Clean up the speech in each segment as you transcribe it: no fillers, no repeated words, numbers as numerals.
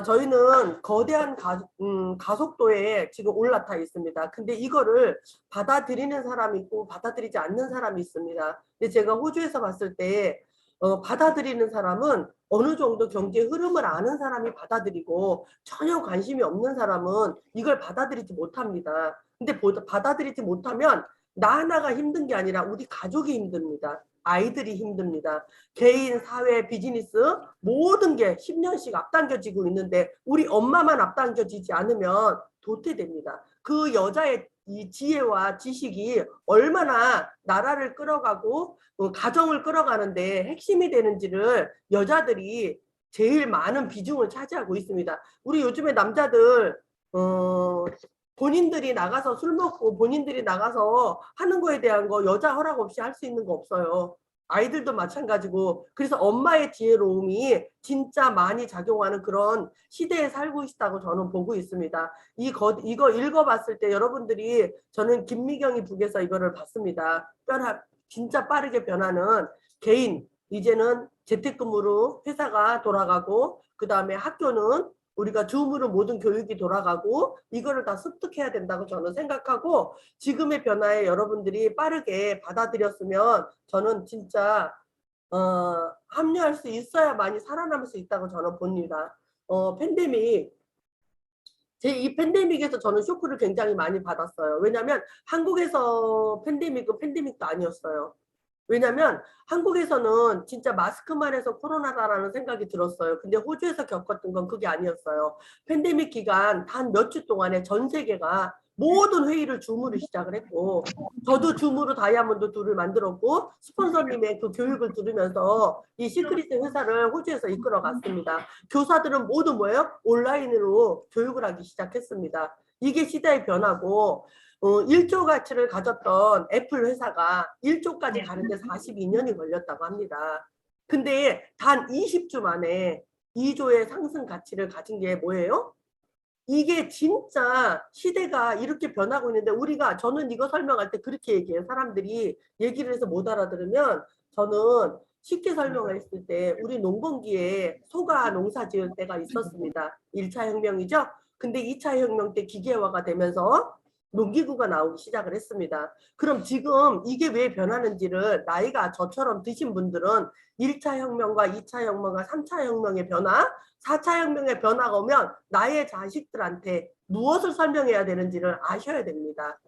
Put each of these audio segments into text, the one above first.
저희는 거대한 가속도에 지금 올라타 있습니다. 근데 이거를 받아들이는 사람이 있고 받아들이지 않는 사람이 있습니다. 근데 제가 호주에서 봤을 때 받아들이는 사람은 어느 정도 경제 흐름을 아는 사람이 받아들이고 전혀 관심이 없는 사람은 이걸 받아들이지 못합니다. 근데 받아들이지 못하면 나 하나가 힘든 게 아니라 우리 가족이 힘듭니다. 아이들이 힘듭니다. 개인, 사회, 비즈니스 모든 게 10년씩 앞당겨지고 있는데 우리 엄마만 앞당겨지지 않으면 도태됩니다. 그 여자의 이 지혜와 지식이 얼마나 나라를 끌어가고 가정을 끌어가는데 핵심이 되는지를 여자들이 제일 많은 비중을 차지하고 있습니다. 우리 요즘에 남자들 본인들이 나가서 술 먹고 본인들이 나가서 하는 거에 대한 거 여자 허락 없이 할 수 있는 거 없어요. 아이들도 마찬가지고 그래서 엄마의 지혜로움이 진짜 많이 작용하는 그런 시대에 살고 있다고 저는 보고 있습니다. 이거 읽어봤을 때 여러분들이 저는 김미경이 북에서 이거를 봤습니다. 진짜 빠르게 변하는 개인 이제는 재택근무로 회사가 돌아가고 그 다음에 학교는 우리가 줌으로 모든 교육이 돌아가고 이거를 다 습득해야 된다고 저는 생각하고 지금의 변화에 여러분들이 빠르게 받아들였으면 저는 진짜 합류할 수 있어야만이 살아남을 수 있다고 저는 봅니다. 팬데믹 이 팬데믹에서 저는 쇼크를 굉장히 많이 받았어요. 왜냐하면 한국에서 팬데믹은 팬데믹도 아니었어요. 왜냐면 한국에서는 진짜 마스크만 해서 코로나다라는 생각이 들었어요. 근데 호주에서 겪었던 건 그게 아니었어요. 팬데믹 기간 단 몇 주 동안에 전 세계가 모든 회의를 줌으로 시작을 했고 저도 줌으로 다이아몬드 2를 만들었고 스폰서님의 그 교육을 들으면서 이 시크릿 회사를 호주에서 이끌어 갔습니다. 교사들은 모두 뭐예요? 온라인으로 교육을 하기 시작했습니다. 이게 시대의 변화고 1조 가치를 가졌던 애플 회사가 1조까지 가는데 42년이 걸렸다고 합니다. 근데 단 20주 만에 2조의 상승 가치를 가진 게 뭐예요? 이게 진짜 시대가 이렇게 변하고 있는데 저는 이거 설명할 때 그렇게 얘기해요. 사람들이 얘기를 해서 못 알아들으면 저는 쉽게 설명했을 때 우리 농번기에 소가 농사 지을 때가 있었습니다. 1차 혁명이죠. 근데 2차 혁명 때 기계화가 되면서 농기구가 나오기 시작을 했습니다. 그럼 지금 이게 왜 변하는지를 나이가 저처럼 드신 분들은 1차 혁명과 2차 혁명과 3차 혁명의 변화 4차 혁명의 변화가 오면 나의 자식들한테 무엇을 설명해야 되는지를 아셔야 됩니다.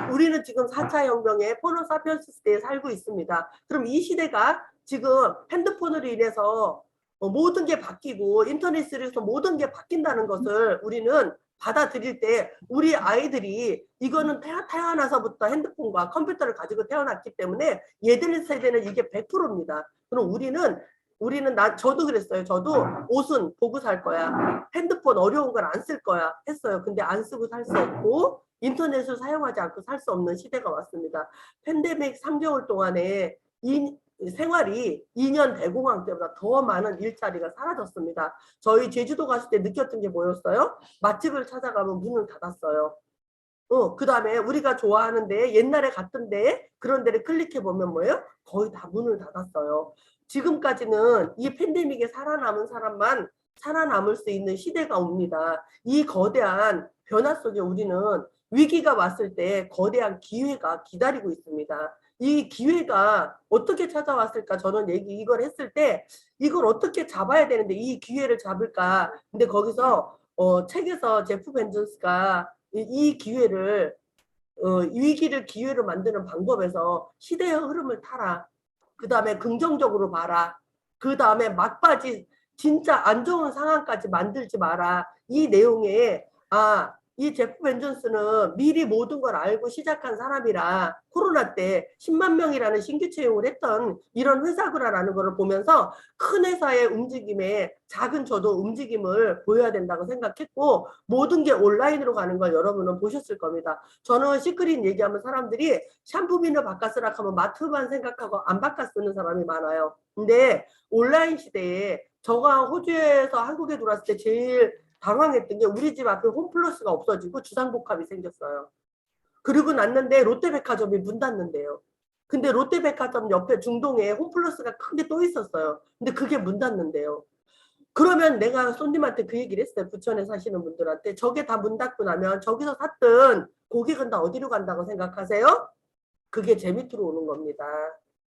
우리는 지금 4차 혁명의 포노 사피엔스 시대에 살고 있습니다. 그럼 이 시대가 지금 핸드폰으로 인해서 모든 게 바뀌고 인터넷으로 해서 모든 게 바뀐다는 것을 우리는 받아들일 때 우리 아이들이 이거는 태어나서부터 핸드폰과 컴퓨터를 가지고 태어났기 때문에 얘들 세대는 이게 100%입니다. 그럼 저도 그랬어요. 저도 옷은 보고 살 거야. 핸드폰 어려운 걸 안 쓸 거야 했어요. 근데 안 쓰고 살 수 없고 인터넷을 사용하지 않고 살 수 없는 시대가 왔습니다. 팬데믹 3개월 동안에 생활이 2년 대공황 때보다 더 많은 일자리가 사라졌습니다. 저희 제주도 갔을 때 느꼈던 게 뭐였어요? 맛집을 찾아가면 문을 닫았어요. 그 다음에 우리가 좋아하는데 옛날에 갔던데 그런 데를 클릭해보면 뭐예요? 거의 다 문을 닫았어요. 지금까지는 이 팬데믹에 살아남은 사람만 살아남을 수 있는 시대가 옵니다. 이 거대한 변화 속에 우리는 위기가 왔을 때 거대한 기회가 기다리고 있습니다. 이 기회가 어떻게 찾아왔을까? 저는 이걸 했을 때 이걸 어떻게 잡아야 되는데 이 기회를 잡을까? 근데 거기서 책에서 제프 벤존스가 이 기회를 위기를 기회로 만드는 방법에서 시대의 흐름을 타라. 그 다음에 긍정적으로 봐라. 그 다음에 막바지 진짜 안 좋은 상황까지 만들지 마라. 이 내용에 이 제프 벤존스는 미리 모든 걸 알고 시작한 사람이라 코로나 때 10만 명이라는 신규 채용을 했던 이런 회사구나라는 걸 보면서 큰 회사의 움직임에 작은 저도 움직임을 보여야 된다고 생각했고 모든 게 온라인으로 가는 걸 여러분은 보셨을 겁니다. 저는 시크릿 얘기하면 사람들이 샴푸 비누 바꿔 쓰라 하면 마트만 생각하고 안 바꿔 쓰는 사람이 많아요. 근데 온라인 시대에 저가 호주에서 한국에 들어왔을 때 제일 당황했던 게 우리 집 앞에 홈플러스가 없어지고 주상복합이 생겼어요. 그리고 났는데 롯데백화점이 문 닫는데요. 근데 롯데백화점 옆에 중동에 홈플러스가 큰 게 또 있었어요. 근데 그게 문 닫는데요. 그러면 내가 손님한테 그 얘기를 했어요. 부천에 사시는 분들한테. 저게 다 문 닫고 나면 저기서 샀던 고객은 다 어디로 간다고 생각하세요? 그게 제 밑으로 오는 겁니다.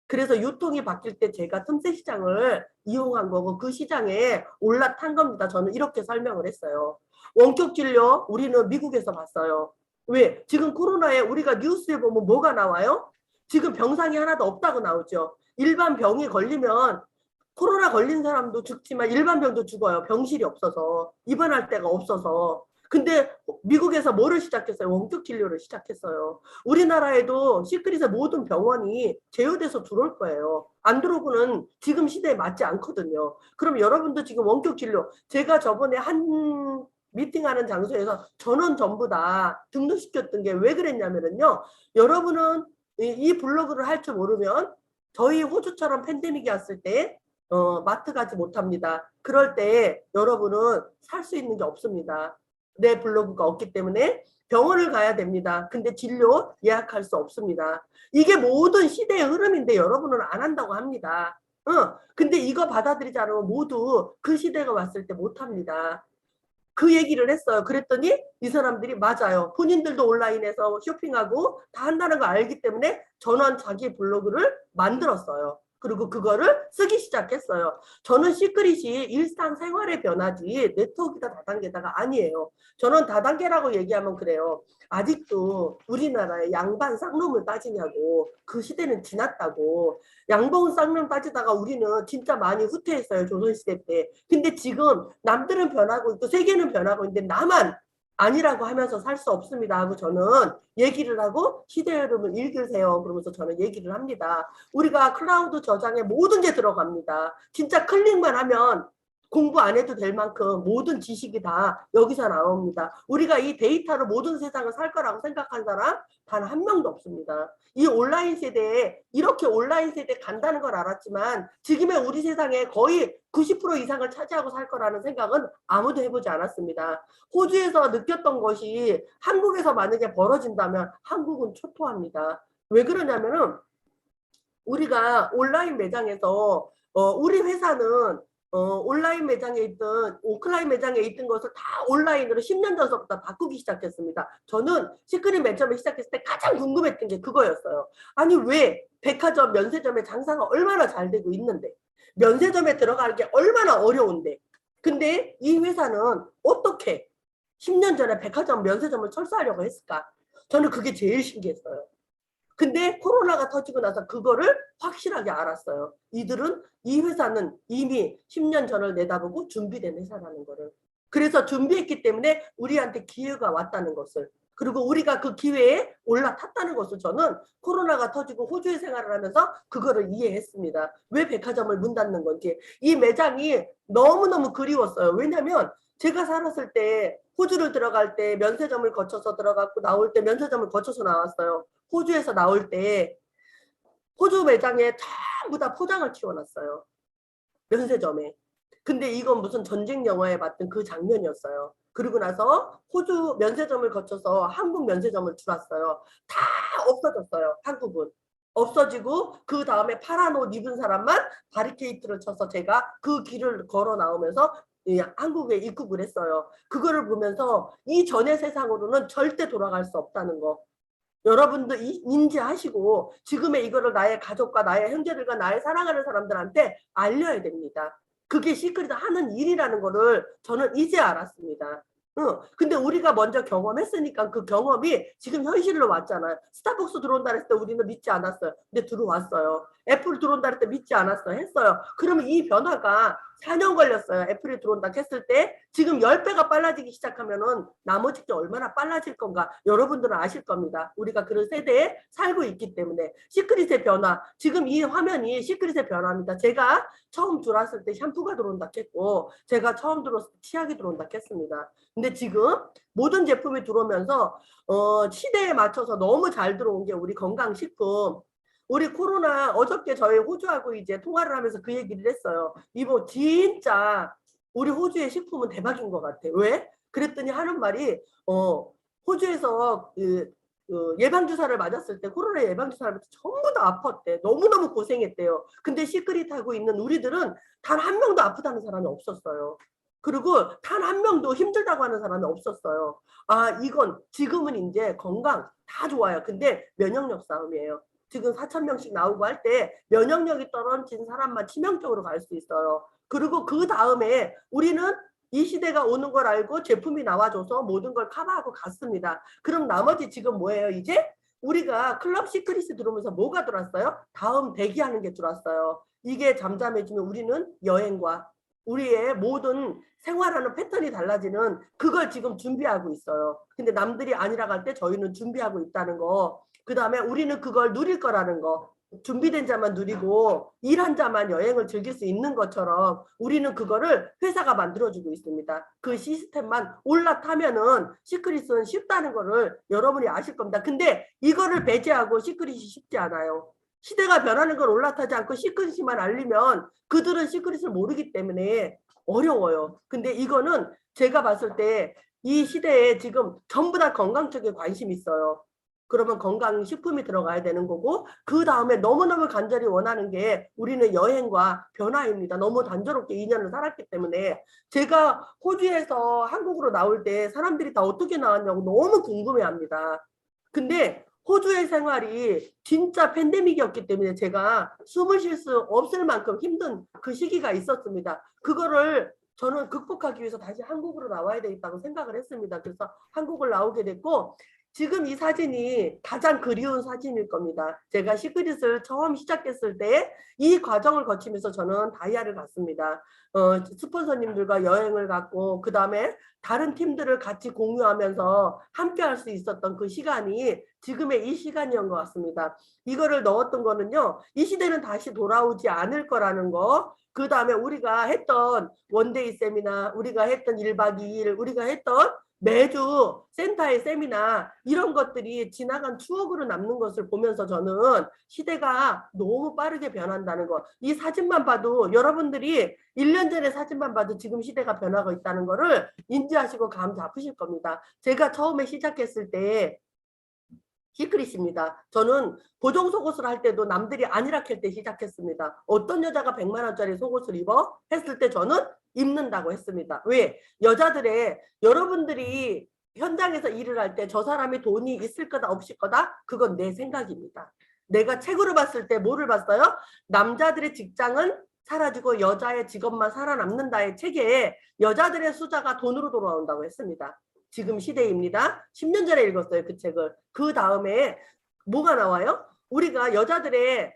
그래서 유통이 바뀔 때 제가 틈새 시장을 이용한 거고 그 시장에 올라탄 겁니다. 저는 이렇게 설명을 했어요. 원격 진료 우리는 미국에서 봤어요. 왜? 지금 코로나에 우리가 뉴스에 보면 뭐가 나와요? 지금 병상이 하나도 없다고 나오죠. 일반 병이 걸리면 코로나 걸린 사람도 죽지만 일반 병도 죽어요. 병실이 없어서. 입원할 데가 없어서. 근데 미국에서 뭐를 시작했어요? 원격 진료를 시작했어요. 우리나라에도 시크릿의 모든 병원이 제휴돼서 들어올 거예요. 안 들어오고는 지금 시대에 맞지 않거든요. 그럼 여러분도 지금 원격 진료, 제가 저번에 한 미팅하는 장소에서 전원 전부 다 등록시켰던 게 왜 그랬냐면요. 여러분은 이 블로그를 할 줄 모르면 저희 호주처럼 팬데믹이 왔을 때 마트 가지 못합니다. 그럴 때 여러분은 살 수 있는 게 없습니다. 내 블로그가 없기 때문에 병원을 가야 됩니다. 근데 진료 예약할 수 없습니다. 이게 모든 시대의 흐름인데 여러분은 안 한다고 합니다. 근데 이거 받아들이지 않으면 모두 그 시대가 왔을 때 못합니다. 그 얘기를 했어요. 그랬더니 이 사람들이 맞아요. 본인들도 온라인에서 쇼핑하고 다 한다는 거 알기 때문에 전원 자기 블로그를 만들었어요. 그리고 그거를 쓰기 시작했어요. 저는 시크릿이 일상생활의 변화지 네트워크가 다단계다가 아니에요. 저는 다단계라고 얘기하면 그래요. 아직도 우리나라에 양반 쌍놈을 따지냐고. 그 시대는 지났다고. 양봉 쌍놈 따지다가 우리는 진짜 많이 후퇴했어요. 조선시대 때. 근데 지금 남들은 변하고 있고 세계는 변하고 있는데 나만 아니라고 하면서 살 수 없습니다 하고 저는 얘기를 하고 시대 흐름을 읽으세요 그러면서 저는 얘기를 합니다. 우리가 클라우드 저장에 모든 게 들어갑니다. 진짜 클릭만 하면 공부 안 해도 될 만큼 모든 지식이 다 여기서 나옵니다. 우리가 이 데이터로 모든 세상을 살 거라고 생각한 사람 단 한 명도 없습니다. 이 온라인 세대에 이렇게 온라인 세대에 간다는 걸 알았지만 지금의 우리 세상에 거의 90% 이상을 차지하고 살 거라는 생각은 아무도 해보지 않았습니다. 호주에서 느꼈던 것이 한국에서 만약에 벌어진다면 한국은 초토화합니다. 왜 그러냐면은 우리가 온라인 매장에서 우리 회사는 온라인 매장에 있던 오프라인 매장에 있던 것을 다 온라인으로 10년 전서부터 바꾸기 시작했습니다. 저는 시크릿 맨 처음에 시작했을 때 가장 궁금했던 게 그거였어요. 아니 왜 백화점, 면세점의 장사가 얼마나 잘 되고 있는데 면세점에 들어가는 게 얼마나 어려운데 근데 이 회사는 어떻게 10년 전에 백화점, 면세점을 철수하려고 했을까? 저는 그게 제일 신기했어요. 근데 코로나가 터지고 나서 그거를 확실하게 알았어요. 이들은 이 회사는 이미 10년 전을 내다보고 준비된 회사라는 거를. 그래서 준비했기 때문에 우리한테 기회가 왔다는 것을. 그리고 우리가 그 기회에 올라탔다는 것을 저는 코로나가 터지고 호주에 생활을 하면서 그거를 이해했습니다. 왜 백화점을 문 닫는 건지. 이 매장이 너무너무 그리웠어요. 왜냐면 제가 살았을 때 호주를 들어갈 때 면세점을 거쳐서 들어갔고 나올 때 면세점을 거쳐서 나왔어요. 호주에서 나올 때 호주 매장에 전부 다 포장을 치워놨어요. 면세점에. 근데 이건 무슨 전쟁 영화에 봤던 그 장면이었어요. 그리고 나서 호주 면세점을 거쳐서 한국 면세점을 들어왔어요. 다 없어졌어요. 한국은. 없어지고 그 다음에 파란 옷 입은 사람만 바리케이트를 쳐서 제가 그 길을 걸어 나오면서 한국에 입국을 했어요. 그거를 보면서 이 전의 세상으로는 절대 돌아갈 수 없다는 거. 여러분도 인지하시고 지금의 이거를 나의 가족과 나의 형제들과 나의 사랑하는 사람들한테 알려야 됩니다. 그게 시크릿 하는 일이라는 거를 저는 이제 알았습니다. 근데 우리가 먼저 경험했으니까 그 경험이 지금 현실로 왔잖아요. 스타벅스 들어온다 했을 때 우리는 믿지 않았어요. 근데 들어왔어요. 애플 들어온다 했을 때 믿지 않았어요. 했어요. 그러면 이 변화가 4년 걸렸어요. 애플이 들어온다 했을 때 지금 10배가 빨라지기 시작하면은 나머지 게 얼마나 빨라질 건가 여러분들은 아실 겁니다. 우리가 그런 세대에 살고 있기 때문에 시크릿의 변화 지금 이 화면이 시크릿의 변화입니다. 제가 처음 들어왔을 때 샴푸가 들어온다 했고 제가 처음 들어왔을 때 치약이 들어온다 했습니다. 근데 지금 모든 제품이 들어오면서 시대에 맞춰서 너무 잘 들어온 게 우리 건강식품 우리 코로나 어저께 저희 호주하고 이제 통화를 하면서 그 얘기를 했어요. 이거 진짜 우리 호주의 식품은 대박인 것 같아. 왜? 그랬더니 하는 말이 호주에서 그 예방주사를 맞았을 때 코로나 예방주사를 맞을 때 전부 다 아팠대. 너무너무 고생했대요. 근데 시크릿 하고 있는 우리들은 단 한 명도 아프다는 사람이 없었어요. 그리고 단 한 명도 힘들다고 하는 사람이 없었어요. 아, 이건 지금은 이제 건강 다 좋아요. 근데 면역력 싸움이에요. 지금 4,000명씩 나오고 할 때 면역력이 떨어진 사람만 치명적으로 갈 수 있어요. 그리고 그 다음에 우리는 이 시대가 오는 걸 알고 제품이 나와줘서 모든 걸 커버하고 갔습니다. 그럼 나머지 지금 뭐예요? 이제 우리가 클럽 시크릿이 들어오면서 뭐가 들어왔어요? 다음 대기하는 게 들어왔어요. 이게 잠잠해지면 우리는 여행과 우리의 모든 생활하는 패턴이 달라지는 그걸 지금 준비하고 있어요. 근데 남들이 아니라고 할 때 저희는 준비하고 있다는 거. 그 다음에 우리는 그걸 누릴 거라는 거. 준비된 자만 누리고 일한 자만 여행을 즐길 수 있는 것처럼 우리는 그거를 회사가 만들어주고 있습니다. 그 시스템만 올라타면은 시크릿은 쉽다는 거를 여러분이 아실 겁니다. 근데 이거를 배제하고 시크릿이 쉽지 않아요. 시대가 변하는 걸 올라타지 않고 시크릿만 알리면 그들은 시크릿을 모르기 때문에 어려워요. 근데 이거는 제가 봤을 때 이 시대에 지금 전부 다 건강 쪽에 관심이 있어요. 그러면 건강식품이 들어가야 되는 거고 그 다음에 너무너무 간절히 원하는 게 우리는 여행과 변화입니다. 너무 단조롭게 2년을 살았기 때문에 제가 호주에서 한국으로 나올 때 사람들이 다 어떻게 나왔냐고 너무 궁금해합니다. 근데 호주의 생활이 진짜 팬데믹이었기 때문에 제가 숨을 쉴 수 없을 만큼 힘든 그 시기가 있었습니다. 그거를 저는 극복하기 위해서 다시 한국으로 나와야 되겠다고 생각을 했습니다. 그래서 한국을 나오게 됐고 지금 이 사진이 가장 그리운 사진일 겁니다. 제가 시크릿을 처음 시작했을 때 이 과정을 거치면서 저는 다이아를 갔습니다. 스폰서님들과 여행을 갔고 그 다음에 다른 팀들을 같이 공유하면서 함께 할 수 있었던 그 시간이 지금의 이 시간이었던 것 같습니다. 이거를 넣었던 거는요. 이 시대는 다시 돌아오지 않을 거라는 거. 그 다음에 우리가 했던 원데이 세미나, 우리가 했던 1박 2일, 우리가 했던 매주 센터의 세미나 이런 것들이 지나간 추억으로 남는 것을 보면서 저는 시대가 너무 빠르게 변한다는 거. 이 사진만 봐도 여러분들이 1년 전의 사진만 봐도 지금 시대가 변하고 있다는 거를 인지하시고 감 잡으실 겁니다. 제가 처음에 시작했을 때 시크릿입니다. 저는 보정 속옷을 할 때도 남들이 아니라 할 때 시작했습니다. 어떤 여자가 100만 원짜리 속옷을 입어? 했을 때 저는 입는다고 했습니다. 왜? 여자들의 여러분들이 현장에서 일을 할 때 저 사람이 돈이 있을 거다 없을 거다? 그건 내 생각입니다. 내가 책으로 봤을 때 뭐를 봤어요? 남자들의 직장은 사라지고 여자의 직업만 살아남는다의 책에 여자들의 수자가 돈으로 돌아온다고 했습니다. 지금 시대입니다. 10년 전에 읽었어요. 그 책을. 그 다음에 뭐가 나와요? 우리가 여자들의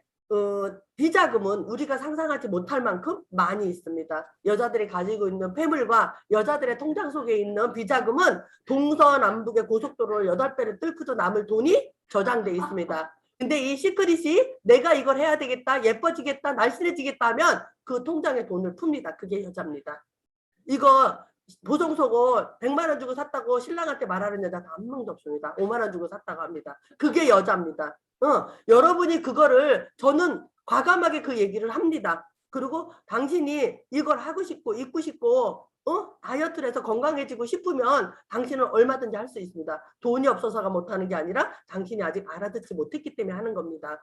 비자금은 우리가 상상하지 못할 만큼 많이 있습니다. 여자들이 가지고 있는 폐물과 여자들의 통장 속에 있는 비자금은 동서남북의 고속도로를 8배를 뚫고도 남을 돈이 저장돼 있습니다. 근데 이 시크릿이 내가 이걸 해야 되겠다, 예뻐지겠다, 날씬해지겠다 하면 그 통장에 돈을 풉니다. 그게 여자입니다. 이거 보정 속옷 100만 원 주고 샀다고 신랑한테 말하는 여자 한 명도 없습니다. 5만 원 주고 샀다고 합니다. 그게 여자입니다. 여러분이 그거를 저는 과감하게 그 얘기를 합니다. 그리고 당신이 이걸 하고 싶고 입고 싶고 다이어트를 해서 건강해지고 싶으면 당신은 얼마든지 할 수 있습니다. 돈이 없어서가 못하는 게 아니라 당신이 아직 알아듣지 못했기 때문에 하는 겁니다.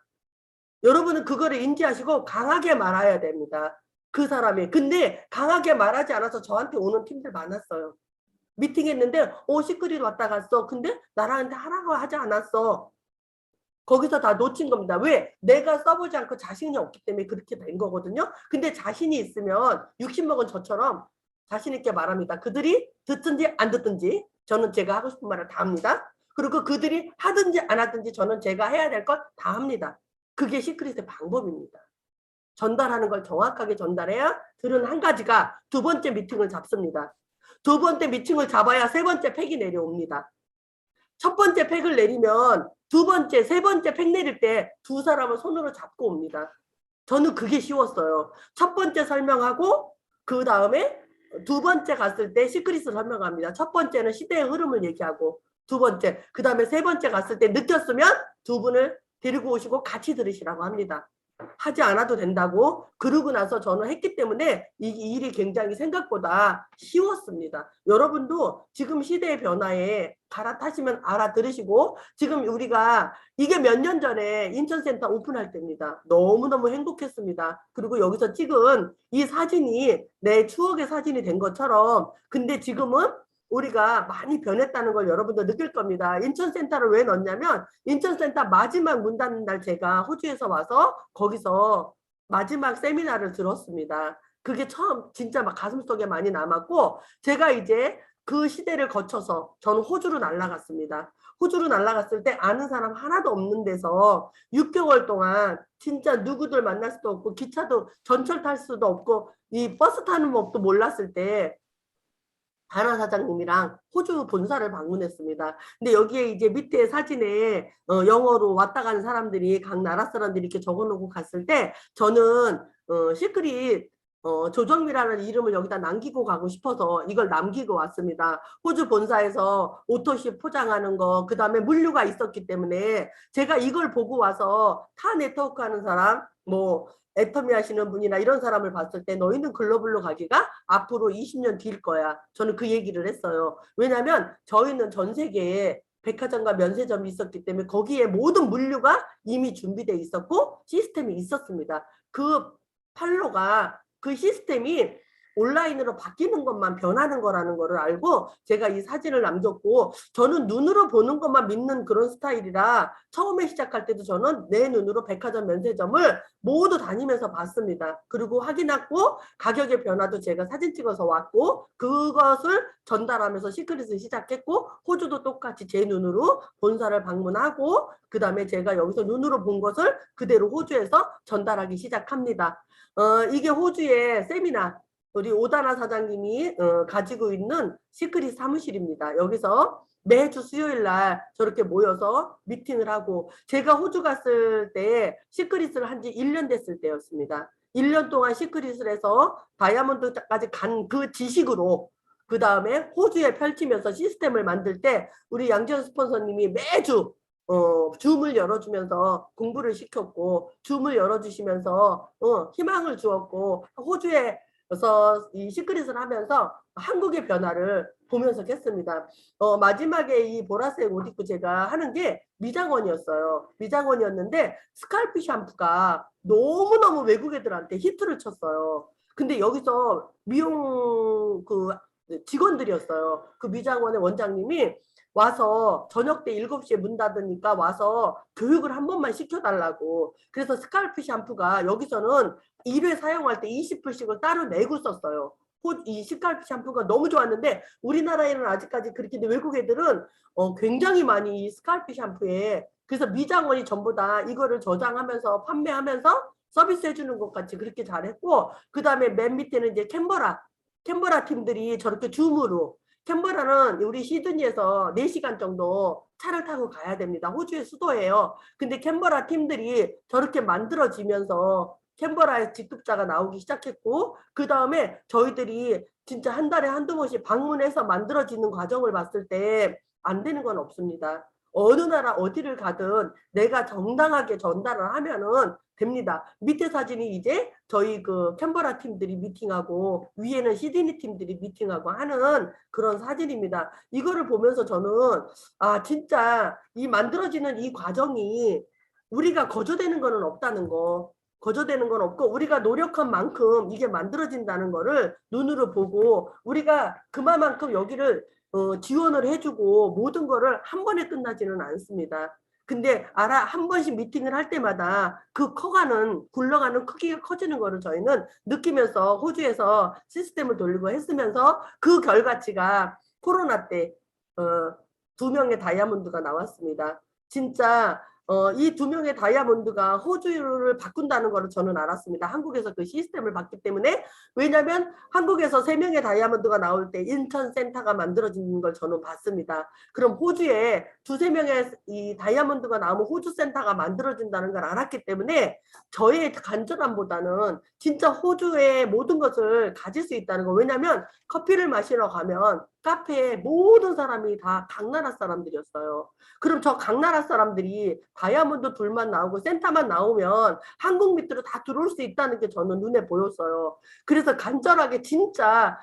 여러분은 그거를 인지하시고 강하게 말해야 됩니다. 그 사람이. 근데 강하게 말하지 않아서 저한테 오는 팀들 많았어요. 미팅했는데 시크릿 왔다 갔어. 근데 나한테 하라고 하지 않았어. 거기서 다 놓친 겁니다. 왜? 내가 써보지 않고 자신이 없기 때문에 그렇게 된 거거든요. 근데 자신이 있으면 60 먹은 저처럼 자신 있게 말합니다. 그들이 듣든지 안 듣든지 저는 제가 하고 싶은 말을 다 합니다. 그리고 그들이 하든지 안 하든지 저는 제가 해야 될 것 다 합니다. 그게 시크릿의 방법입니다. 전달하는 걸 정확하게 전달해야 들은 한 가지가 두 번째 미팅을 잡습니다. 두 번째 미팅을 잡아야 세 번째 팩이 내려옵니다. 첫 번째 팩을 내리면 두 번째, 세 번째 팩 내릴 때 두 사람을 손으로 잡고 옵니다. 저는 그게 쉬웠어요. 첫 번째 설명하고 그 다음에 두 번째 갔을 때 시크릿을 설명합니다. 첫 번째는 시대의 흐름을 얘기하고 두 번째, 그 다음에 세 번째 갔을 때 느꼈으면 두 분을 데리고 오시고 같이 들으시라고 합니다. 하지 않아도 된다고 그러고 나서 저는 했기 때문에 이 일이 굉장히 생각보다 쉬웠습니다. 여러분도 지금 시대의 변화에 갈아타시면 알아들으시고 지금 우리가 이게 몇 년 전에 인천센터 오픈할 때입니다. 너무너무 행복했습니다. 그리고 여기서 찍은 이 사진이 내 추억의 사진이 된 것처럼 근데 지금은 우리가 많이 변했다는 걸 여러분도 느낄 겁니다. 인천센터를 왜 넣냐면 인천센터 마지막 문 닫는 날 제가 호주에서 와서 거기서 마지막 세미나를 들었습니다. 그게 처음 진짜 막 가슴속에 많이 남았고 제가 이제 그 시대를 거쳐서 저는 호주로 날아갔습니다. 호주로 날아갔을 때 아는 사람 하나도 없는 데서 6개월 동안 진짜 누구들 만날 수도 없고 기차도 전철 탈 수도 없고 이 버스 타는 법도 몰랐을 때 다나 사장님이랑 호주 본사를 방문했습니다. 근데 여기에 이제 밑에 사진에 영어로 왔다 가는 사람들이 각 나라 사람들이 이렇게 적어놓고 갔을 때 저는 시크릿 조정미라는 이름을 여기다 남기고 가고 싶어서 이걸 남기고 왔습니다. 호주 본사에서 오토시 포장하는 거, 그 다음에 물류가 있었기 때문에 제가 이걸 보고 와서 타 네트워크 하는 사람, 뭐 애터미 하시는 분이나 이런 사람을 봤을 때 너희는 글로벌로 가기가 앞으로 20년 뒤일 거야. 저는 그 얘기를 했어요. 왜냐하면 저희는 전 세계에 백화점과 면세점이 있었기 때문에 거기에 모든 물류가 이미 준비되어 있었고 시스템이 있었습니다. 그 판로가 그 시스템이 온라인으로 바뀌는 것만 변하는 거라는 거를 알고 제가 이 사진을 남겼고 저는 눈으로 보는 것만 믿는 그런 스타일이라 처음에 시작할 때도 저는 내 눈으로 백화점 면세점을 모두 다니면서 봤습니다. 그리고 확인했고 가격의 변화도 제가 사진 찍어서 왔고 그것을 전달하면서 시크릿을 시작했고 호주도 똑같이 제 눈으로 본사를 방문하고 그 다음에 제가 여기서 눈으로 본 것을 그대로 호주에서 전달하기 시작합니다. 이게 호주의 세미나 우리 오다나 사장님이 가지고 있는 시크릿 사무실입니다. 여기서 매주 수요일 날 저렇게 모여서 미팅을 하고 제가 호주 갔을 때 시크릿을 한 지 1년 됐을 때였습니다. 1년 동안 시크릿을 해서 다이아몬드까지 간 그 지식으로 그 다음에 호주에 펼치면서 시스템을 만들 때 우리 양지연 스폰서님이 매주 줌을 열어주면서 공부를 시켰고 줌을 열어주시면서 희망을 주었고 호주에서 이 시크릿을 하면서 한국의 변화를 보면서 했습니다. 마지막에 이 보라색 옷 입고 제가 하는 게 미장원이었어요. 미장원이었는데 스칼프 샴푸가 너무너무 외국 애들한테 히트를 쳤어요. 근데 여기서 미용 그 직원들이었어요. 그 미장원의 원장님이 와서 저녁 때 7시에 문 닫으니까 와서 교육을 한 번만 시켜달라고. 그래서 스칼프 샴푸가 여기서는 입에 사용할 때 20불씩을 따로 내고 썼어요. 이 스칼프 샴푸가 너무 좋았는데 우리나라에는 아직까지 그렇게 외국 애들은 굉장히 많이 이 스칼프 샴푸에 그래서 미장원이 전부 다 이거를 저장하면서 판매하면서 서비스 해주는 것 같이 그렇게 잘했고 그 다음에 맨 밑에는 이제 캔버라 팀들이 저렇게 줌으로 캔버라는 우리 시드니에서 4시간 정도 차를 타고 가야 됩니다. 호주의 수도예요. 근데 캔버라 팀들이 저렇게 만들어지면서 캔버라의 직급자가 나오기 시작했고 그 다음에 저희들이 진짜 한 달에 한두 번씩 방문해서 만들어지는 과정을 봤을 때 안 되는 건 없습니다. 어느 나라 어디를 가든 내가 정당하게 전달을 하면은 됩니다. 밑에 사진이 이제 저희 그 캔버라 팀들이 미팅하고 위에는 시드니 팀들이 미팅하고 하는 그런 사진입니다. 이거를 보면서 저는 아 진짜 이 만들어지는 이 과정이 우리가 거저되는 거는 없다는 거. 거저되는 건 없고 우리가 노력한 만큼 이게 만들어진다는 거를 눈으로 보고 우리가 그만큼 여기를 지원을 해주고 모든 거를 한 번에 끝나지는 않습니다. 근데 한 번씩 미팅을 할 때마다 그 굴러가는 크기가 커지는 거를 저희는 느끼면서 호주에서 시스템을 돌리고 했으면서 그 결과치가 코로나 때 2명의 다이아몬드가 나왔습니다. 진짜 이 2명의 다이아몬드가 호주를 바꾼다는 거를 저는 알았습니다. 한국에서 그 시스템을 봤기 때문에 왜냐하면 한국에서 3명의 다이아몬드가 나올 때 인천센터가 만들어지는 걸 저는 봤습니다. 그럼 호주에 2~3명의 이 다이아몬드가 나오면 호주 센터가 만들어진다는 걸 알았기 때문에 저의 간절함보다는 진짜 호주의 모든 것을 가질 수 있다는 거 왜냐하면 커피를 마시러 가면 카페에 모든 사람이 다 강나라 사람들이었어요. 그럼 저 강나라 사람들이 다이아몬드 둘만 나오고 센터만 나오면 한국 밑으로 다 들어올 수 있다는 게 저는 눈에 보였어요. 그래서 간절하게 진짜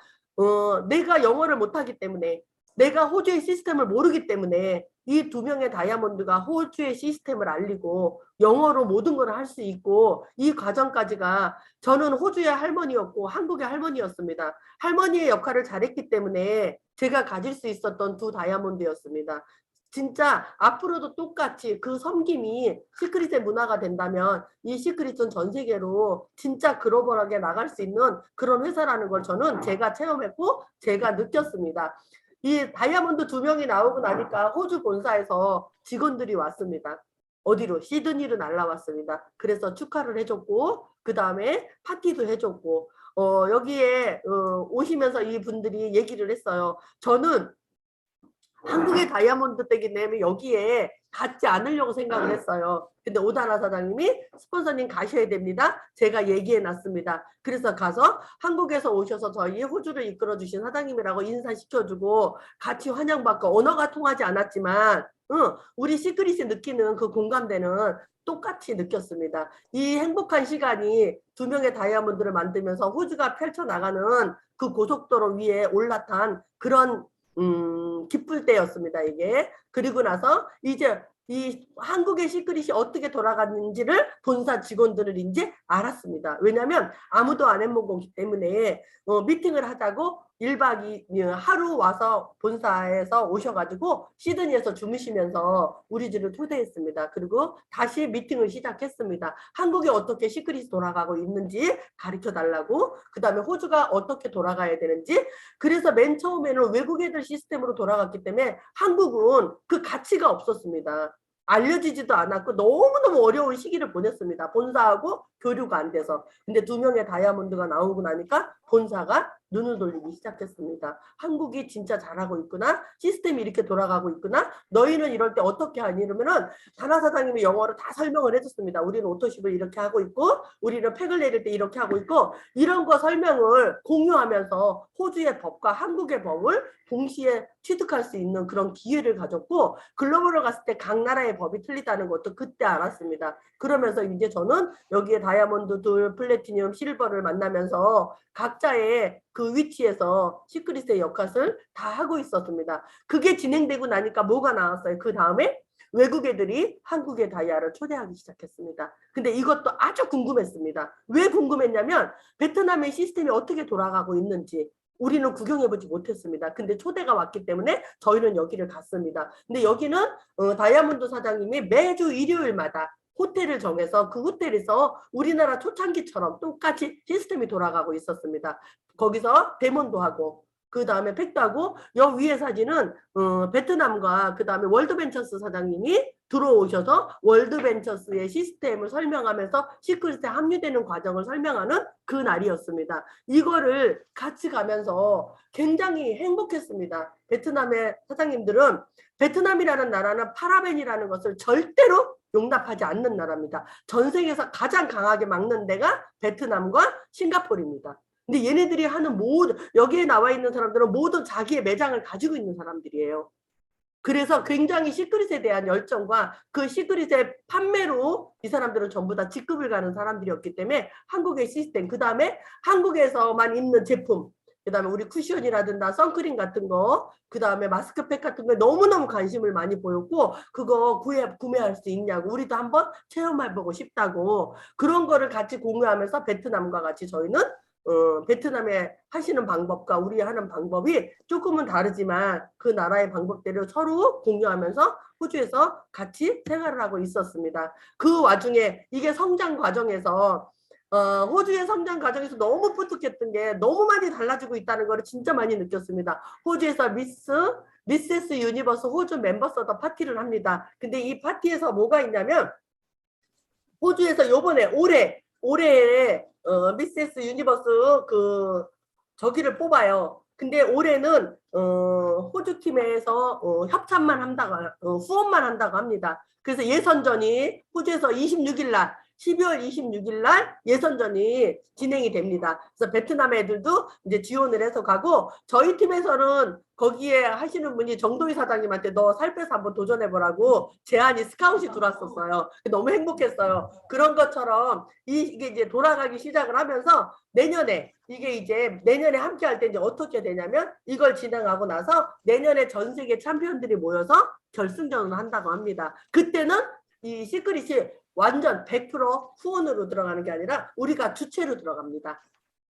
내가 영어를 못하기 때문에 내가 호주의 시스템을 모르기 때문에 이 두 명의 다이아몬드가 호주의 시스템을 알리고 영어로 모든 걸 할 수 있고 이 과정까지가 저는 호주의 할머니였고 한국의 할머니였습니다. 할머니의 역할을 잘했기 때문에 제가 가질 수 있었던 두 다이아몬드였습니다. 진짜 앞으로도 똑같이 그 섬김이 시크릿의 문화가 된다면 이 시크릿은 전 세계로 진짜 글로벌하게 나갈 수 있는 그런 회사라는 걸 저는 제가 체험했고 제가 느꼈습니다. 이 다이아몬드 두 명이 나오고 나니까 호주 본사에서 직원들이 왔습니다. 어디로? 시드니로 날라왔습니다. 그래서 축하를 해줬고 그 다음에 파티도 해줬고 여기에 오시면서 이 분들이 얘기를 했어요. 저는 한국의 다이아몬드 때기 때문에 여기에 갖지 않으려고 생각을 했어요. 근데 오다나 사장님이 스폰서님 가셔야 됩니다. 제가 얘기해 놨습니다. 그래서 가서 한국에서 오셔서 저희 호주를 이끌어 주신 사장님이라고 인사시켜주고 같이 환영받고 언어가 통하지 않았지만 우리 시크릿이 느끼는 그 공감대는 똑같이 느꼈습니다. 이 행복한 시간이 두 명의 다이아몬드를 만들면서 호주가 펼쳐나가는 그 고속도로 위에 올라탄 그런 기쁠 때였습니다, 이게. 그리고 나서 이제 이 한국의 시크릿이 어떻게 돌아갔는지를 본사 직원들을 이제 알았습니다. 왜냐하면 아무도 안 해본 거기 때문에 미팅을 하자고 1박 2일 하루 와서 본사에서 오셔가지고 시드니에서 주무시면서 우리 집을 초대했습니다. 그리고 다시 미팅을 시작했습니다. 한국에 어떻게 시크릿이 돌아가고 있는지 가르쳐 달라고, 그 다음에 호주가 어떻게 돌아가야 되는지. 그래서 맨 처음에는 외국 애들 시스템으로 돌아갔기 때문에 한국은 그 가치가 없었습니다. 알려지지도 않았고 너무너무 어려운 시기를 보냈습니다. 본사하고 교류가 안 돼서. 근데 두 명의 다이아몬드가 나오고 나니까 본사가 눈을 돌리기 시작했습니다. 한국이 진짜 잘하고 있구나. 시스템이 이렇게 돌아가고 있구나. 너희는 이럴 때 어떻게 하니? 이러면은 다나 사장님이 영어로 다 설명을 해줬습니다. 우리는 오토십을 이렇게 하고 있고 우리는 팩을 내릴 때 이렇게 하고 있고 이런 거 설명을 공유하면서 호주의 법과 한국의 법을 동시에 취득할 수 있는 그런 기회를 가졌고 글로벌로 갔을 때 각 나라의 법이 틀리다는 것도 그때 알았습니다. 그러면서 이제 저는 여기에 다이아몬드, 둘, 플래티늄, 실버를 만나면서 각자의 그 위치에서 시크릿의 역할을 다 하고 있었습니다. 그게 진행되고 나니까 뭐가 나왔어요? 그 다음에 외국 애들이 한국의 다이아를 초대하기 시작했습니다. 근데 이것도 아주 궁금했습니다. 왜 궁금했냐면 베트남의 시스템이 어떻게 돌아가고 있는지 우리는 구경해보지 못했습니다. 근데 초대가 왔기 때문에 저희는 여기를 갔습니다. 근데 여기는 다이아몬드 사장님이 매주 일요일마다 호텔을 정해서 그 호텔에서 우리나라 초창기처럼 똑같이 시스템이 돌아가고 있었습니다. 거기서 데몬도 하고 그 다음에 팩도 하고 여 위에 사진은 베트남과 그 다음에 월드벤처스 사장님이 들어오셔서 월드벤처스의 시스템을 설명하면서 시크릿에 합류되는 과정을 설명하는 그 날이었습니다. 이거를 같이 가면서 굉장히 행복했습니다. 베트남의 사장님들은 베트남이라는 나라는 파라벤이라는 것을 절대로 용납하지 않는 나라입니다. 전 세계에서 가장 강하게 막는 데가 베트남과 싱가포르입니다. 근데 얘네들이 하는 모든 여기에 나와 있는 사람들은 모두 자기의 매장을 가지고 있는 사람들이에요. 그래서 굉장히 시크릿에 대한 열정과 그 시크릿의 판매로 이 사람들은 전부 다 직급을 가는 사람들이었기 때문에 한국의 시스템, 그 다음에 한국에서만 있는 제품, 그 다음에 우리 쿠션이라든가 선크림 같은 거, 그 다음에 마스크팩 같은 거에 너무너무 관심을 많이 보였고 그거 구매할 수 있냐고 우리도 한번 체험해보고 싶다고 그런 거를 같이 공유하면서 베트남과 같이 저희는 베트남에 하시는 방법과 우리 하는 방법이 조금은 다르지만 그 나라의 방법대로 서로 공유하면서 호주에서 같이 생활을 하고 있었습니다. 그 와중에 이게 성장 과정에서 호주의 성장 과정에서 너무 뿌듯했던 게 너무 많이 달라지고 있다는 걸 진짜 많이 느꼈습니다. 호주에서 미세스 유니버스 호주 멤버스더 파티를 합니다. 근데 이 파티에서 뭐가 있냐면 호주에서 요번에 올해 미세스 유니버스 그 저기를 뽑아요. 근데 올해는 호주 팀에서 협찬만 한다고 후원만 한다고 합니다. 그래서 예선전이 호주에서 26일 날 12월 26일 날 예선전이 진행이 됩니다. 그래서 베트남 애들도 이제 지원을 해서 가고 저희 팀에서는 거기에 하시는 분이 정도희 사장님한테 너 살 빼서 한번 도전해보라고 제안이 스카웃이 들어왔었어요. 너무 행복했어요. 그런 것처럼 이게 이제 돌아가기 시작을 하면서 내년에 이게 이제 내년에 함께 할 때 이제 어떻게 되냐면 이걸 진행하고 나서 내년에 전 세계 챔피언들이 모여서 결승전을 한다고 합니다. 그때는 이 시크릿이 완전 100% 후원으로 들어가는 게 아니라 우리가 주체로 들어갑니다.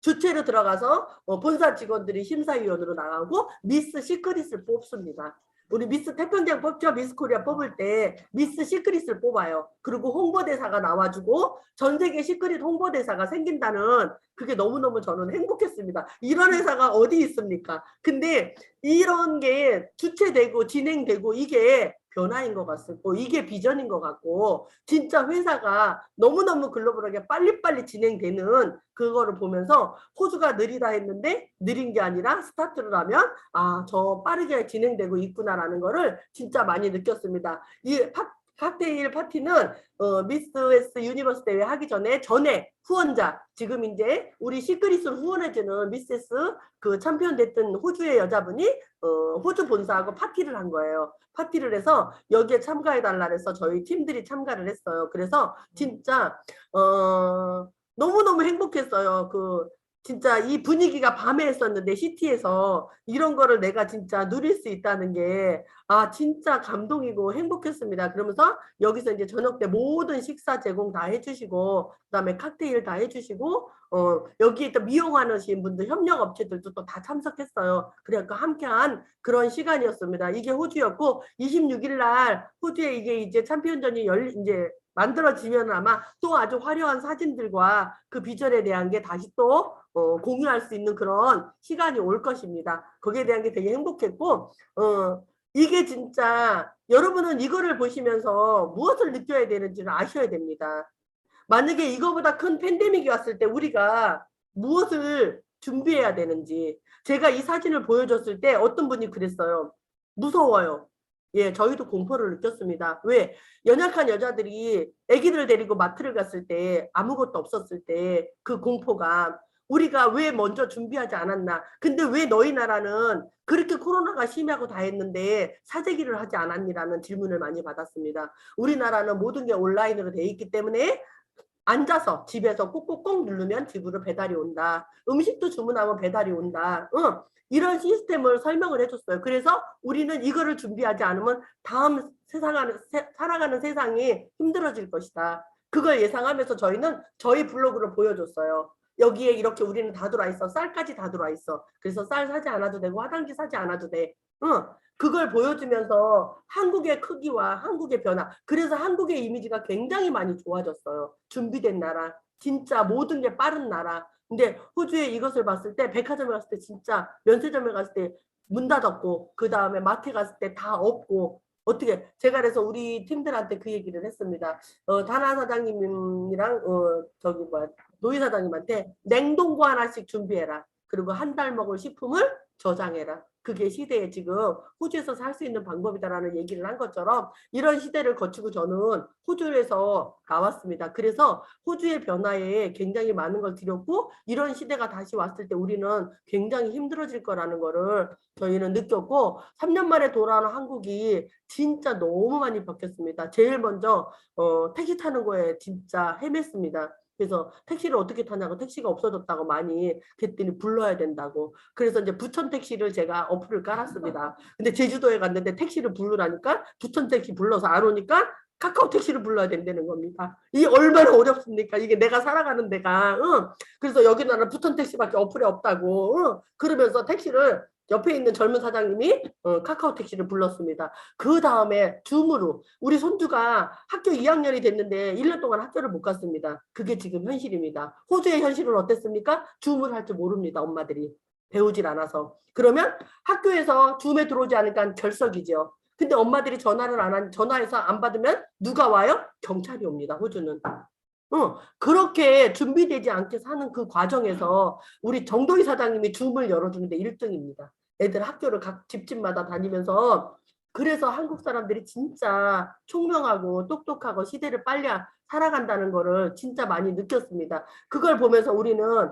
주체로 들어가서 본사 직원들이 심사위원으로 나가고 미스 시크릿을 뽑습니다. 우리 미스 태평양 뽑죠. 미스 코리아 뽑을 때 미스 시크릿을 뽑아요. 그리고 홍보대사가 나와주고 전 세계 시크릿 홍보대사가 생긴다는 그게 너무너무 저는 행복했습니다. 이런 회사가 어디 있습니까? 근데 이런 게 주체되고 진행되고 이게 변화인 것 같고 이게 비전인 것 같고 진짜 회사가 너무너무 글로벌하게 빨리빨리 진행되는 그거를 보면서 호주가 느리다 했는데 느린 게 아니라 스타트를 하면 아, 저 빠르게 진행되고 있구나라는 거를 진짜 많이 느꼈습니다. 이 칵테일 파티는 미스 웨스트 유니버스 대회 하기 전에 후원자 지금 이제 우리 시크릿을 후원해주는 미세스 그 챔피언 됐던 호주의 여자분이 호주 본사하고 파티를 한 거예요. 파티를 해서 여기에 참가해달라 해서 저희 팀들이 참가를 했어요. 그래서 진짜 너무너무 행복했어요. 진짜 이 분위기가 밤에 했었는데 시티에서 이런 거를 내가 진짜 누릴 수 있다는 게 아 진짜 감동이고 행복했습니다. 그러면서 여기서 이제 저녁 때 모든 식사 제공 다 해주시고 그다음에 칵테일 다 해주시고 여기에 또 미용하시는 분들 협력업체들도 또 다 참석했어요. 그래서 함께한 그런 시간이었습니다. 이게 호주였고 26일 날 호주에 이게 이제 챔피언전이 이제 만들어지면 아마 또 아주 화려한 사진들과 그 비전에 대한 게 다시 또 공유할 수 있는 그런 시간이 올 것입니다. 거기에 대한 게 되게 행복했고 이게 진짜 여러분은 이거를 보시면서 무엇을 느껴야 되는지를 아셔야 됩니다. 만약에 이거보다 큰 팬데믹이 왔을 때 우리가 무엇을 준비해야 되는지 제가 이 사진을 보여줬을 때 어떤 분이 그랬어요. 무서워요. 예, 저희도 공포를 느꼈습니다. 왜? 연약한 여자들이 아기들 데리고 마트를 갔을 때 아무것도 없었을 때 그 공포가 우리가 왜 먼저 준비하지 않았나. 근데 왜 너희 나라는 그렇게 코로나가 심하고 다 했는데 사재기를 하지 않았니라는 질문을 많이 받았습니다. 우리나라는 모든 게 온라인으로 돼 있기 때문에 앉아서 집에서 꾹꾹꾹 누르면 집으로 배달이 온다. 음식도 주문하면 배달이 온다. 이런 시스템을 설명을 해줬어요. 그래서 우리는 이거를 준비하지 않으면 다음 살아가는 세상이 힘들어질 것이다. 그걸 예상하면서 저희는 저희 블로그를 보여줬어요. 여기에 이렇게 우리는 다 들어와 있어. 쌀까지 다 들어와 있어. 그래서 쌀 사지 않아도 되고 화단지 사지 않아도 돼. 그걸 보여주면서 한국의 크기와 한국의 변화. 그래서 한국의 이미지가 굉장히 많이 좋아졌어요. 준비된 나라. 진짜 모든 게 빠른 나라. 근데 호주에 이것을 봤을 때 백화점에 갔을 때 진짜 면세점에 갔을 때 문 닫았고 그 다음에 마트에 갔을 때 다 없고 어떻게 제가 그래서 우리 팀들한테 그 얘기를 했습니다. 다나 사장님이랑 저기 뭐야 노희 사장님한테 냉동고 하나씩 준비해라. 그리고 한 달 먹을 식품을 저장해라. 그게 시대에 지금 호주에서 살 수 있는 방법이다라는 얘기를 한 것처럼 이런 시대를 거치고 저는 호주에서 나왔습니다. 그래서 호주의 변화에 굉장히 많은 걸 드렸고 이런 시대가 다시 왔을 때 우리는 굉장히 힘들어질 거라는 거를 저희는 느꼈고 3년 만에 돌아오는 한국이 진짜 너무 많이 바뀌었습니다. 제일 먼저 택시 타는 거에 진짜 헤맸습니다. 그래서 택시를 어떻게 타냐고 택시가 없어졌다고 많이 그랬더니 불러야 된다고. 그래서 이제 부천 택시를 제가 어플을 깔았습니다. 근데 제주도에 갔는데 택시를 부르라니까 부천 택시 불러서 안 오니까 카카오 택시를 불러야 된다는 겁니다. 이게 얼마나 어렵습니까? 이게 내가 살아가는 데가. 그래서 여기는 부천 택시밖에 어플에 없다고. 그러면서 택시를 옆에 있는 젊은 사장님이 카카오 택시를 불렀습니다. 그 다음에 줌으로 우리 손주가 학교 2학년이 됐는데 1년 동안 학교를 못 갔습니다. 그게 지금 현실입니다. 호주의 현실은 어땠습니까? 줌을 할 줄 모릅니다. 엄마들이 배우질 않아서. 그러면 학교에서 줌에 들어오지 않으니까 결석이죠. 근데 엄마들이 전화해서 안 받으면 누가 와요? 경찰이 옵니다. 호주는. 그렇게 준비되지 않게 사는 그 과정에서 우리 정도희 사장님이 줌을 열어주는데 1등입니다. 애들 학교를 각 집집마다 다니면서 그래서 한국 사람들이 진짜 총명하고 똑똑하고 시대를 빨리 살아간다는 거를 진짜 많이 느꼈습니다. 그걸 보면서 우리는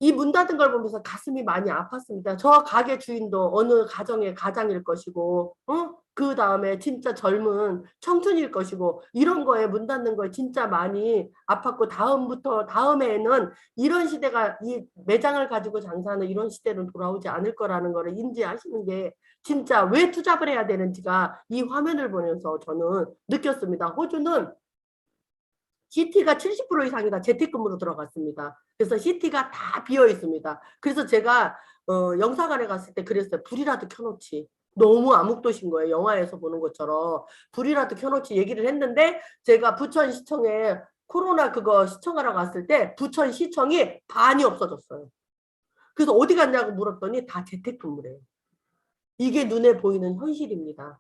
이 문 닫은 걸 보면서 가슴이 많이 아팠습니다. 저 가게 주인도 어느 가정의 가장일 것이고, 그 다음에 진짜 젊은 청춘일 것이고, 이런 거에 문 닫는 거에 진짜 많이 아팠고, 다음에는 이런 시대가, 이 매장을 가지고 장사하는 이런 시대는 돌아오지 않을 거라는 거를 인지하시는 게 진짜 왜 투잡을 해야 되는지가 이 화면을 보면서 저는 느꼈습니다. 호주는 CT가 70% 이상이 다 재택근무로 들어갔습니다. 그래서 CT가 다 비어 있습니다. 그래서 제가 영사관에 갔을 때 그랬어요. 불이라도 켜놓지. 너무 암흑도시인 거예요. 영화에서 보는 것처럼. 불이라도 켜놓지 얘기를 했는데 제가 부천시청에 코로나 그거 시청하러 갔을 때 부천시청이 반이 없어졌어요. 그래서 어디 갔냐고 물었더니 다 재택근무래요. 이게 눈에 보이는 현실입니다.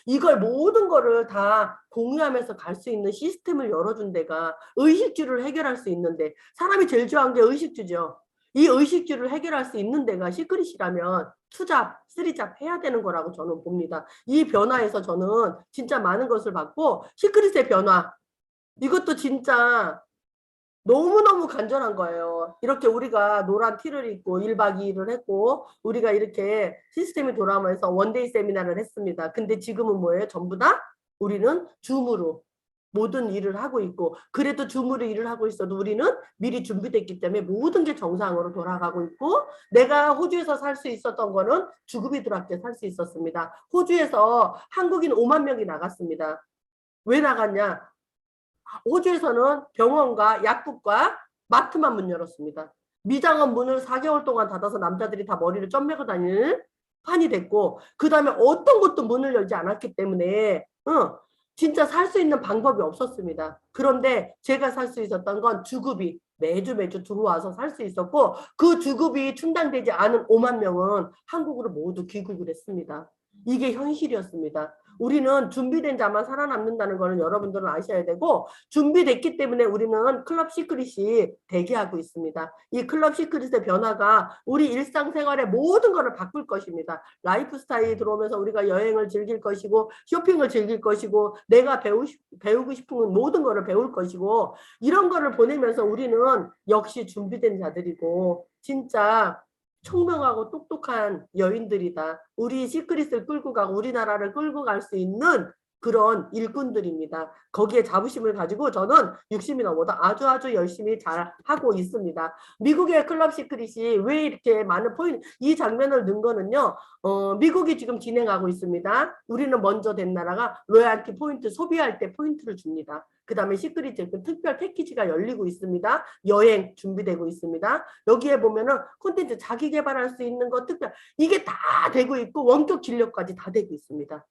이걸 모든 거를 다 공유하면서 갈 수 있는 시스템을 열어준 데가 의식주를 해결할 수 있는데 사람이 제일 좋아하는 게 의식주죠. 이 의식주를 해결할 수 있는 데가 시크릿이라면 투잡, 쓰리잡 해야 되는 거라고 저는 봅니다. 이 변화에서 저는 진짜 많은 것을 받고 시크릿의 변화 이것도 진짜 너무너무 간절한 거예요. 이렇게 우리가 노란 티를 입고 1박 2일을 했고 우리가 이렇게 시스템이 돌아오면서 원데이 세미나를 했습니다. 근데 지금은 뭐예요? 전부 다 우리는 줌으로 모든 일을 하고 있고 그래도 줌으로 일을 하고 있어도 우리는 미리 준비됐기 때문에 모든 게 정상으로 돌아가고 있고 내가 호주에서 살 수 있었던 거는 주급이 들어왔게 살 수 있었습니다. 호주에서 한국인 5만 명이 나갔습니다. 왜 나갔냐? 호주에서는 병원과 약국과 마트만 문 열었습니다. 미장원 문을 4개월 동안 닫아서 남자들이 다 머리를 점매고 다니는 판이 됐고 그 다음에 어떤 것도 문을 열지 않았기 때문에 진짜 살 수 있는 방법이 없었습니다. 그런데 제가 살 수 있었던 건 주급이 매주 들어와서 살 수 있었고 그 주급이 충당되지 않은 5만 명은 한국으로 모두 귀국을 했습니다. 이게 현실이었습니다. 우리는 준비된 자만 살아남는다는 것을 여러분들은 아셔야 되고 준비됐기 때문에 우리는 클럽 시크릿이 대기하고 있습니다. 이 클럽 시크릿의 변화가 우리 일상생활의 모든 것을 바꿀 것입니다. 라이프 스타일이 들어오면서 우리가 여행을 즐길 것이고 쇼핑을 즐길 것이고 내가 배우고 싶은 모든 것을 배울 것이고 이런 거를 보내면서 우리는 역시 준비된 자들이고 진짜 총명하고 똑똑한 여인들이다. 우리 시크릿을 끌고 가고 우리나라를 끌고 갈 수 있는 그런 일꾼들입니다. 거기에 자부심을 가지고 저는 60이 넘어도 아주 열심히 잘 하고 있습니다. 미국의 클럽 시크릿이 왜 이렇게 많은 포인트, 이 장면을 넣은 거는요, 미국이 지금 진행하고 있습니다. 우리는 먼저 된 나라가 로얄티 포인트, 소비할 때 포인트를 줍니다. 그 다음에 시크릿 특별 패키지가 열리고 있습니다. 여행 준비되고 있습니다. 여기에 보면은 콘텐츠 자기 개발할 수 있는 거 특별, 이게 다 되고 있고 원격 진료까지 다 되고 있습니다.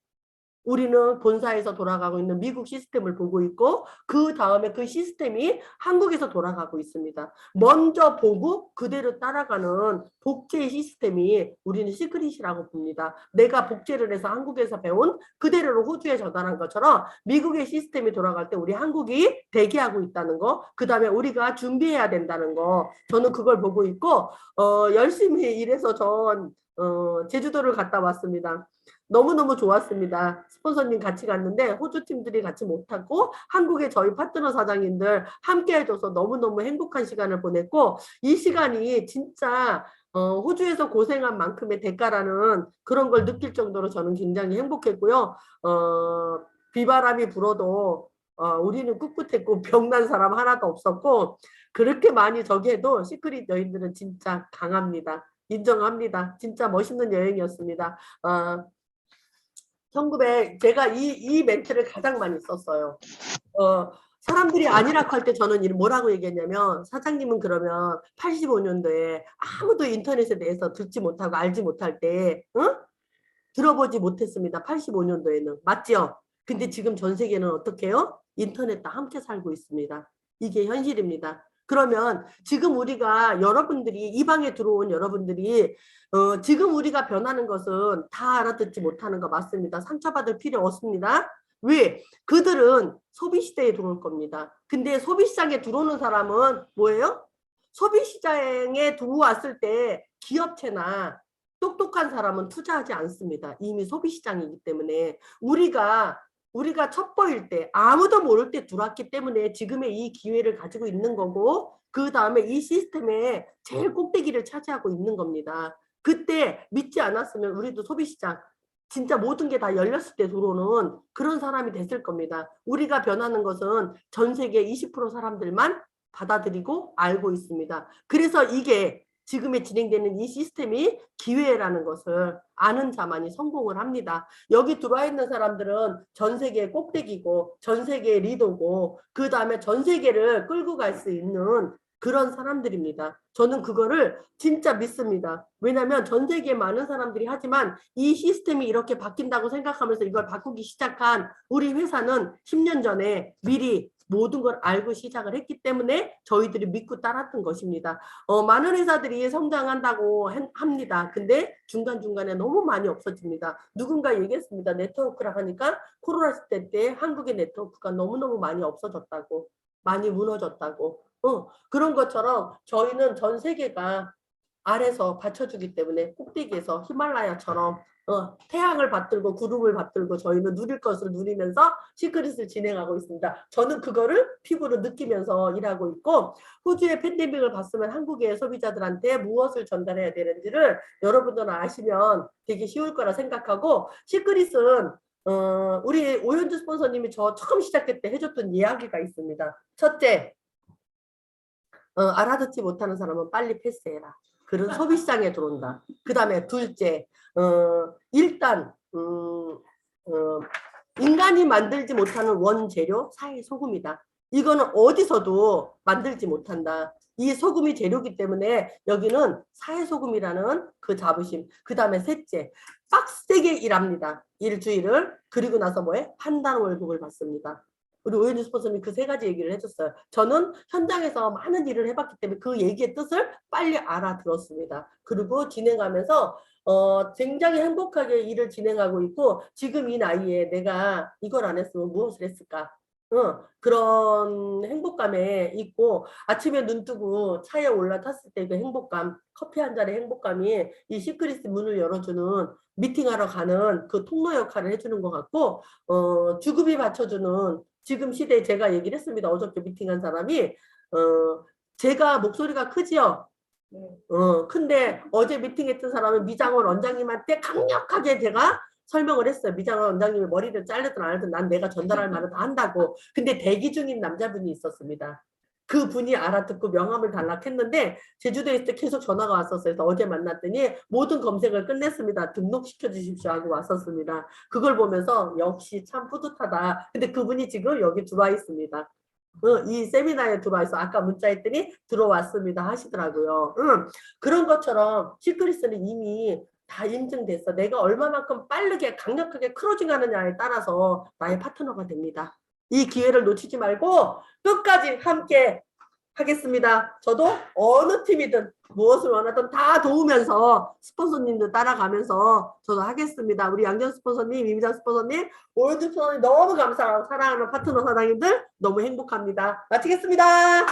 우리는 본사에서 돌아가고 있는 미국 시스템을 보고 있고 그 다음에 그 시스템이 한국에서 돌아가고 있습니다. 먼저 보고 그대로 따라가는 복제 시스템이 우리는 시크릿이라고 봅니다. 내가 복제를 해서 한국에서 배운 그대로 호주에 전달한 것처럼 미국의 시스템이 돌아갈 때 우리 한국이 대기하고 있다는 거, 그 다음에 우리가 준비해야 된다는 거, 저는 그걸 보고 있고 열심히 일해서 전 제주도를 갔다 왔습니다. 너무너무 좋았습니다. 스폰서님 같이 갔는데 호주 팀들이 같이 못하고 한국의 저희 파트너 사장님들 함께 해줘서 너무너무 행복한 시간을 보냈고 이 시간이 진짜 호주에서 고생한 만큼의 대가라는 그런 걸 느낄 정도로 저는 굉장히 행복했고요. 비바람이 불어도 우리는 꿋꿋했고 병난 사람 하나도 없었고 그렇게 많이 저기 해도 시크릿 여인들은 진짜 강합니다. 인정합니다. 진짜 멋있는 여행이었습니다. 1900 제가 이 멘트를 가장 많이 썼어요. 사람들이 아니라고 할 때 저는 뭐라고 얘기했냐면 사장님은 그러면 85년도에 아무도 인터넷에 대해서 듣지 못하고 알지 못할 때 들어보지 못했습니다. 85년도에는. 맞죠? 근데 지금 전 세계는 어떻게 해요? 인터넷과 함께 살고 있습니다. 이게 현실입니다. 그러면 지금 우리가 여러분들이 이 방에 들어온 여러분들이 지금 우리가 변하는 것은 다 알아듣지 못하는 거 맞습니다. 상처받을 필요 없습니다. 왜? 그들은 소비시대에 들어올 겁니다. 근데 소비시장에 들어오는 사람은 뭐예요? 소비시장에 들어왔을 때 기업체나 똑똑한 사람은 투자하지 않습니다. 이미 소비시장이기 때문에 우리가 첩보일 때 아무도 모를 때 들어왔기 때문에 지금의 이 기회를 가지고 있는 거고 그 다음에 이 시스템의 제일 꼭대기를 차지하고 있는 겁니다. 그때 믿지 않았으면 우리도 소비시장 진짜 모든 게 다 열렸을 때 들어오는 그런 사람이 됐을 겁니다. 우리가 변하는 것은 전 세계 20% 사람들만 받아들이고 알고 있습니다. 그래서 이게 지금에 진행되는 이 시스템이 기회라는 것을 아는 자만이 성공을 합니다. 여기 들어와 있는 사람들은 전 세계 꼭대기고 전 세계 리더고 그 다음에 전 세계를 끌고 갈 수 있는 그런 사람들입니다. 저는 그거를 진짜 믿습니다. 왜냐하면 전 세계에 많은 사람들이 하지만 이 시스템이 이렇게 바뀐다고 생각하면서 이걸 바꾸기 시작한 우리 회사는 10년 전에 미리 모든 걸 알고 시작을 했기 때문에 저희들이 믿고 따랐던 것입니다. 많은 회사들이 성장한다고 합니다. 근데 중간중간에 너무 많이 없어집니다. 누군가 얘기했습니다. 네트워크라 하니까 코로나 시대 때 한국의 네트워크가 너무너무 많이 없어졌다고, 많이 무너졌다고. 그런 것처럼 저희는 전 세계가 아래서 받쳐주기 때문에 꼭대기에서 히말라야처럼 태양을 받들고 구름을 받들고 저희는 누릴 것을 누리면서 시크릿을 진행하고 있습니다. 저는 그거를 피부로 느끼면서 일하고 있고 호주의 팬데믹을 봤으면 한국의 소비자들한테 무엇을 전달해야 되는지를 여러분들은 아시면 되게 쉬울 거라 생각하고 시크릿은 우리 오현주 스폰서님이 저 처음 시작할 때 해줬던 이야기가 있습니다. 첫째, 알아듣지 못하는 사람은 빨리 패스해라. 그런 소비시장에 들어온다. 그 다음에 둘째, 일단 인간이 만들지 못하는 원재료 사회 소금이다. 이거는 어디서도 만들지 못한다. 이 소금이 재료기 때문에 여기는 사회 소금이라는 그 자부심. 그 다음에 셋째, 빡세게 일합니다. 일주일을. 그리고 나서 뭐해? 한 달 월급을 받습니다. 우리 오현주 스폰서님이 그 세 가지 얘기를 해줬어요. 저는 현장에서 많은 일을 해봤기 때문에 그 얘기의 뜻을 빨리 알아들었습니다. 그리고 진행하면서 굉장히 행복하게 일을 진행하고 있고 지금 이 나이에 내가 이걸 안 했으면 무엇을 했을까? 그런 행복감에 있고 아침에 눈 뜨고 차에 올라탔을 때 그 행복감, 커피 한 잔의 행복감이 이 시크릿 문을 열어주는 미팅하러 가는 그 통로 역할을 해주는 것 같고 주급이 받쳐주는 지금 시대에 제가 얘기를 했습니다. 어저께 미팅한 사람이 제가 목소리가 크지요? 근데 어제 미팅했던 사람은 미장원 원장님한테 강력하게 제가 설명을 했어요. 미장원 원장님이 머리를 잘르든 안 하든 난 내가 전달할 말은 다 한다고. 근데 대기 중인 남자분이 있었습니다. 그 분이 알아듣고 명함을 달락했는데 제주도에 있을 때 계속 전화가 왔었어요. 그래서 어제 만났더니 모든 검색을 끝냈습니다. 등록시켜 주십시오 하고 왔었습니다. 그걸 보면서 역시 참 뿌듯하다. 근데 그분이 지금 여기 들어와 있습니다. 이 세미나에 들어와 있어. 아까 문자했더니 들어왔습니다 하시더라고요. 그런 것처럼 시크릿은 이미 다 인증됐어. 내가 얼마만큼 빠르게 강력하게 크로징하느냐에 따라서 나의 파트너가 됩니다. 이 기회를 놓치지 말고 끝까지 함께 하겠습니다. 저도 어느 팀이든 무엇을 원하든 다 도우면서 스폰서님도 따라가면서 저도 하겠습니다. 우리 양전 스폰서님, 이미자 스폰서님, 오현주 스폰서님 너무 감사하고 사랑하는 파트너 사장님들 너무 행복합니다. 마치겠습니다.